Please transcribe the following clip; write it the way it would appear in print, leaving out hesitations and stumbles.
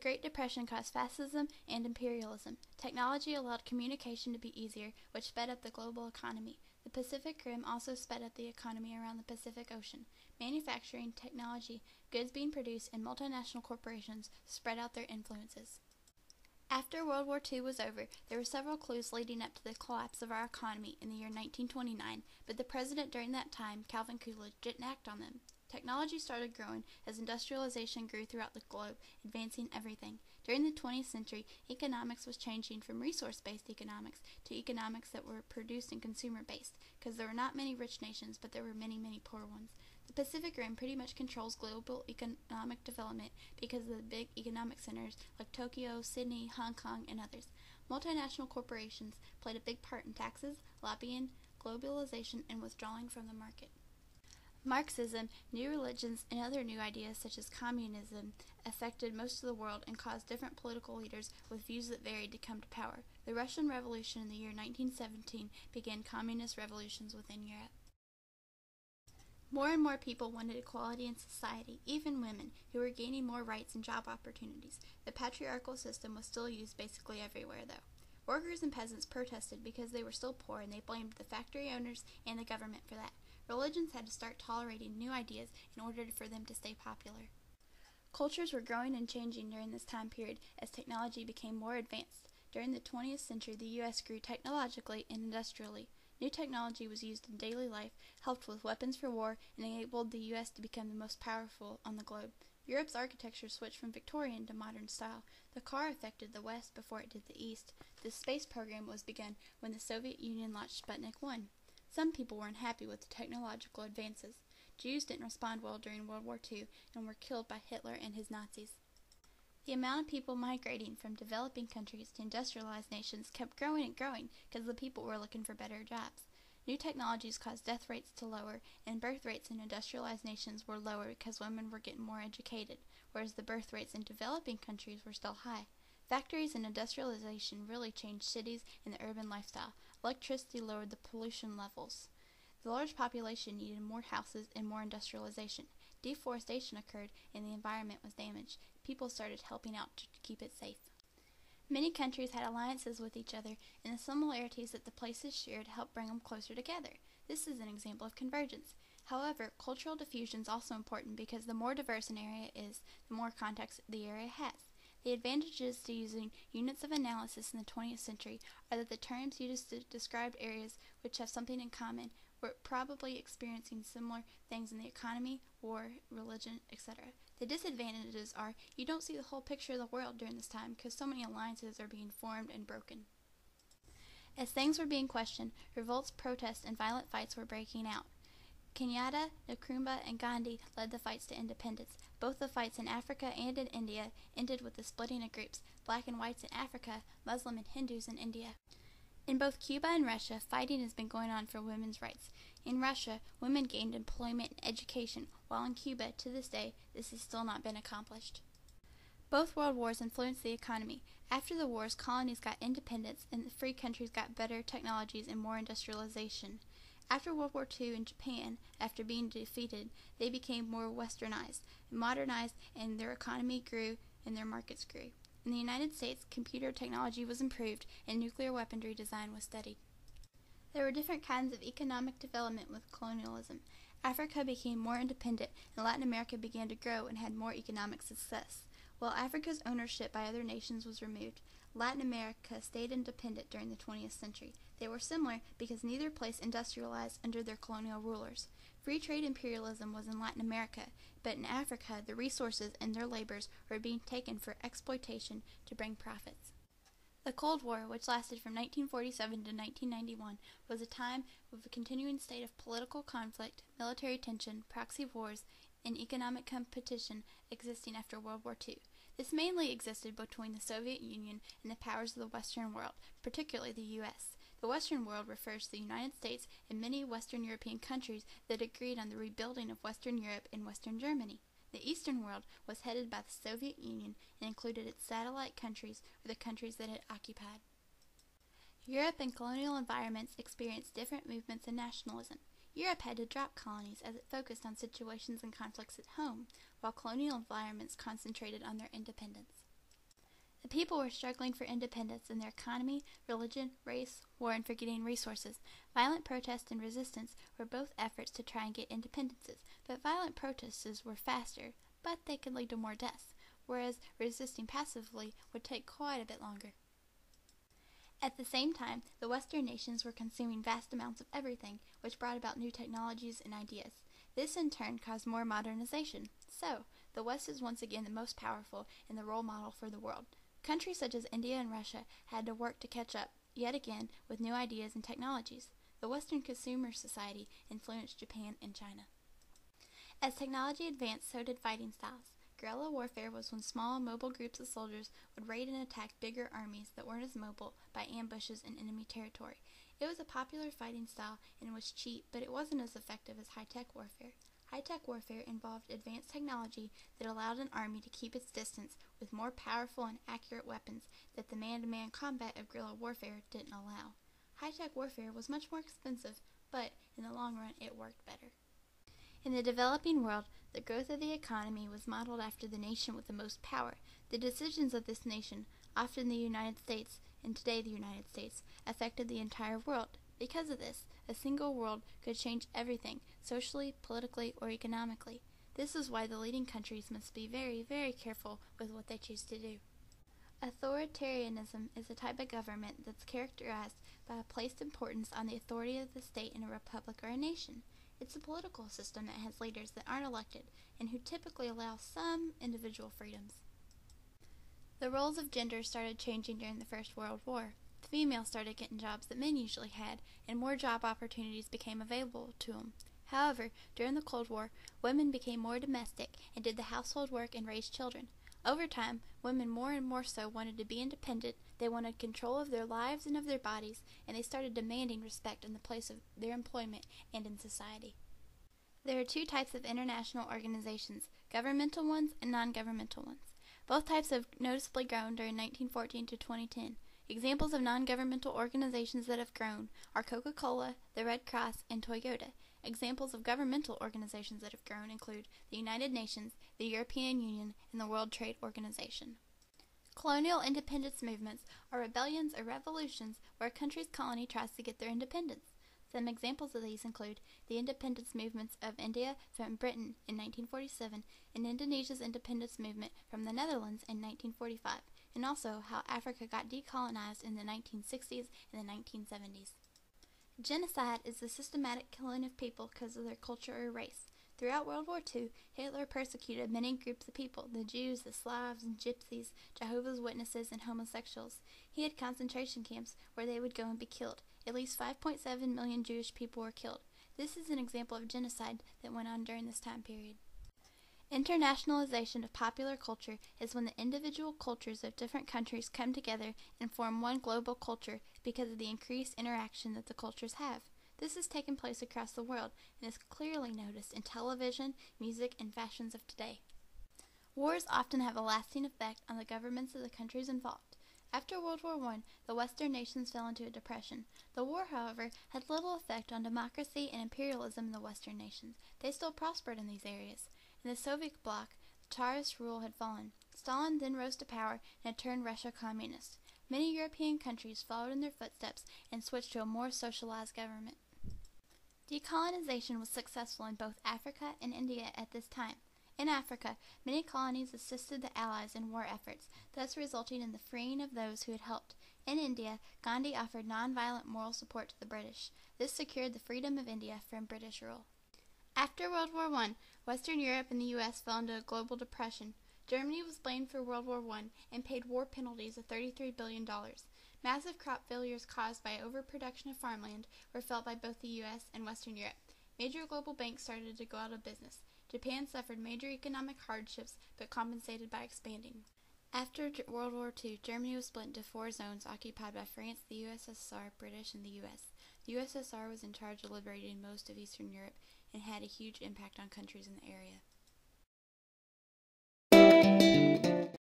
Great Depression caused fascism and imperialism. Technology allowed communication to be easier, which sped up the global economy. The Pacific Rim also sped up the economy around the Pacific Ocean. Manufacturing, technology, goods being produced, and multinational corporations spread out their influences. After World War II was over, there were several clues leading up to the collapse of our economy in the year 1929, but the president during that time, Calvin Coolidge, didn't act on them. Technology started growing as industrialization grew throughout the globe, advancing everything. During the 20th century, economics was changing from resource-based economics to economics that were produced and consumer-based, because there were not many rich nations, but there were many, many poor ones. The Pacific Rim pretty much controls global economic development because of the big economic centers like Tokyo, Sydney, Hong Kong, and others. Multinational corporations played a big part in taxes, lobbying, globalization, and withdrawing from the market. Marxism, new religions, and other new ideas such as communism affected most of the world and caused different political leaders with views that varied to come to power. The Russian Revolution in the year 1917 began communist revolutions within Europe. More and more people wanted equality in society, even women, who were gaining more rights and job opportunities. The patriarchal system was still used basically everywhere, though. Workers and peasants protested because they were still poor, and they blamed the factory owners and the government for that. Religions had to start tolerating new ideas in order for them to stay popular. Cultures were growing and changing during this time period as technology became more advanced. During the 20th century, the U.S. grew technologically and industrially. New technology was used in daily life, helped with weapons for war, and enabled the U.S. to become the most powerful on the globe. Europe's architecture switched from Victorian to modern style. The car affected the West before it did the East. The space program was begun when the Soviet Union launched Sputnik 1. Some people were unhappy with the technological advances. Jews didn't respond well during World War II and were killed by Hitler and his Nazis. The amount of people migrating from developing countries to industrialized nations kept growing and growing because the people were looking for better jobs. New technologies caused death rates to lower, and birth rates in industrialized nations were lower because women were getting more educated, whereas the birth rates in developing countries were still high. Factories and industrialization really changed cities and the urban lifestyle. Electricity lowered the pollution levels. The large population needed more houses and more industrialization. Deforestation occurred and the environment was damaged. People started helping out to keep it safe. Many countries had alliances with each other, and the similarities that the places shared helped bring them closer together. This is an example of convergence. However, cultural diffusion is also important because the more diverse an area is, the more context the area has. The advantages to using units of analysis in the 20th century are that the terms used to describe areas which have something in common were probably experiencing similar things in the economy, war, religion, etc. The disadvantages are you don't see the whole picture of the world during this time because so many alliances are being formed and broken. As things were being questioned, revolts, protests, and violent fights were breaking out. Kenyatta, Nkrumah, and Gandhi led the fights to independence. Both the fights in Africa and in India ended with the splitting of groups, black and whites in Africa, Muslim and Hindus in India. In both Cuba and Russia, fighting has been going on for women's rights. In Russia, women gained employment and education, while in Cuba, to this day, this has still not been accomplished. Both world wars influenced the economy. After the wars, colonies got independence, and the free countries got better technologies and more industrialization. After World War II in Japan, after being defeated, they became more westernized, modernized, and their economy grew and their markets grew. In the United States, computer technology was improved and nuclear weaponry design was studied. There were different kinds of economic development with colonialism. Africa became more independent and Latin America began to grow and had more economic success. While Africa's ownership by other nations was removed, Latin America stayed independent during the 20th century. They were similar because neither place industrialized under their colonial rulers. Free trade imperialism was in Latin America, but in Africa the resources and their labors were being taken for exploitation to bring profits. The Cold War, which lasted from 1947 to 1991, was a time of a continuing state of political conflict, military tension, proxy wars, and economic competition existing after World War II. This mainly existed between the Soviet Union and the powers of the Western world, particularly the U.S. The Western world refers to the United States and many Western European countries that agreed on the rebuilding of Western Europe and Western Germany. The Eastern world was headed by the Soviet Union and included its satellite countries or the countries that it occupied. Europe and colonial environments experienced different movements in nationalism. Europe had to drop colonies as it focused on situations and conflicts at home, while colonial environments concentrated on their independence. The people were struggling for independence in their economy, religion, race, war, and for getting resources. Violent protest and resistance were both efforts to try and get independences, but violent protests were faster, but they could lead to more deaths, whereas resisting passively would take quite a bit longer. At the same time, the Western nations were consuming vast amounts of everything, which brought about new technologies and ideas. This in turn caused more modernization. So, the West is once again the most powerful and the role model for the world. Countries such as India and Russia had to work to catch up, yet again, with new ideas and technologies. The Western consumer society influenced Japan and China. As technology advanced, so did fighting styles. Guerrilla warfare was when small, mobile groups of soldiers would raid and attack bigger armies that weren't as mobile by ambushes in enemy territory. It was a popular fighting style and was cheap, but it wasn't as effective as high-tech warfare. High-tech warfare involved advanced technology that allowed an army to keep its distance with more powerful and accurate weapons that the man-to-man combat of guerrilla warfare didn't allow. High-tech warfare was much more expensive, but in the long run it worked better. In the developing world, the growth of the economy was modeled after the nation with the most power. The decisions of this nation, often the United States, and today the United States, affected the entire world. Because of this, a single world could change everything, socially, politically, or economically. This is why the leading countries must be very, very careful with what they choose to do. Authoritarianism is a type of government that's characterized by a placed importance on the authority of the state in a republic or a nation. It's a political system that has leaders that aren't elected and who typically allow some individual freedoms. The roles of gender started changing during the First World War. The females started getting jobs that men usually had, and more job opportunities became available to them. However, during the Cold War, women became more domestic and did the household work and raised children. Over time, women more and more so wanted to be independent, they wanted control of their lives and of their bodies, and they started demanding respect in the place of their employment and in society. There are two types of international organizations, governmental ones and non-governmental ones. Both types have noticeably grown during 1914 to 2010. Examples of non-governmental organizations that have grown are Coca-Cola, the Red Cross, and Toyota. Examples of governmental organizations that have grown include the United Nations, the European Union, and the World Trade Organization. Colonial independence movements are rebellions or revolutions where a country's colony tries to get their independence. Some examples of these include the independence movements of India from Britain in 1947 and Indonesia's independence movement from the Netherlands in 1945, and also how Africa got decolonized in the 1960s and the 1970s. Genocide is the systematic killing of people because of their culture or race. Throughout World War II, Hitler persecuted many groups of people, the Jews, the Slavs, and Gypsies, Jehovah's Witnesses, and homosexuals. He had concentration camps where they would go and be killed. At least 5.7 million Jewish people were killed. This is an example of genocide that went on during this time period. Internationalization of popular culture is when the individual cultures of different countries come together and form one global culture because of the increased interaction that the cultures have. This has taken place across the world and is clearly noticed in television, music, and fashions of today. Wars often have a lasting effect on the governments of the countries involved. After World War I, the Western nations fell into a depression. The war, however, had little effect on democracy and imperialism in the Western nations. They still prospered in these areas. In the Soviet bloc, the Tsarist rule had fallen. Stalin then rose to power and had turned Russia communist. Many European countries followed in their footsteps and switched to a more socialized government. Decolonization was successful in both Africa and India at this time. In Africa, many colonies assisted the Allies in war efforts, thus resulting in the freeing of those who had helped. In India, Gandhi offered nonviolent moral support to the British. This secured the freedom of India from British rule. After World War I, Western Europe and the U.S. fell into a global depression. Germany was blamed for World War I and paid war penalties of $33 billion. Massive crop failures caused by overproduction of farmland were felt by both the U.S. and Western Europe. Major global banks started to go out of business. Japan suffered major economic hardships but compensated by expanding. After World War II, Germany was split into 4 zones occupied by France, the USSR, British, and the U.S. The USSR was in charge of liberating most of Eastern Europe and had a huge impact on countries in the area.